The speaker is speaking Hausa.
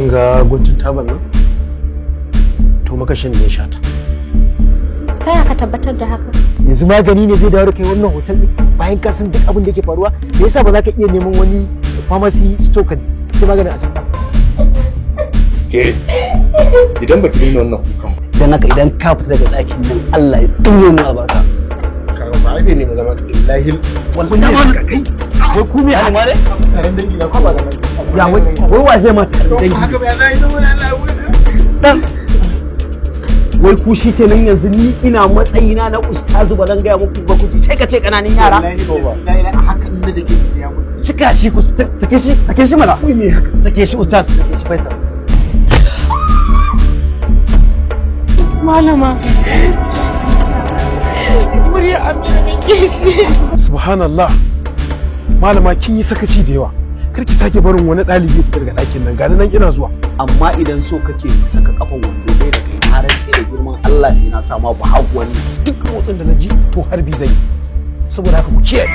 kin ga guntun taban nan to makashin ne ya sha ta. Ta yaya ka tabbatar da haka? Yanzu magani ne zai dawo da kai wannan hotel din bayan ka san duk abin da yake faruwa, me yasa ba za ka iya neman wani pharmacy store ka sai maganin a can ba? Ke idan baki daina wannan kukan ba. Dan haka idan ka fita daga ɗakin nan Allah ya tsine mu a baka. Kaga ba ai ne mu zama da billahi Wallahi ma ka kai. Wai ku me alma ne? taron dangi na kwaba da Ya wai wa zai ma taron dangi? haka ba zai zama Allah Dan wai ku shi kenan yanzu ni ina matsayina na ustazu ba zan gaya muku ba ku ji sai ka ce kananan yara. wallahi a haka inda da ke sai ya mutu. Cika shi ku sake shi mana. Me haka Sake shi ustaz, sake shi Faisal. Malama. Murya Amina ne shi. Subhanallah. Malama kin yi sakaci da yawa. Kar ki sake barin wani ɗalibi fita daga ɗakin nan. Gani nan ina zuwa. Amma idan so kake saka kafan wando dai da kai na rantsi da girman Allah sai na sama ba hagu wani. Duk motsin da na ji to harbi zai yi. Saboda haka ku kiyaye.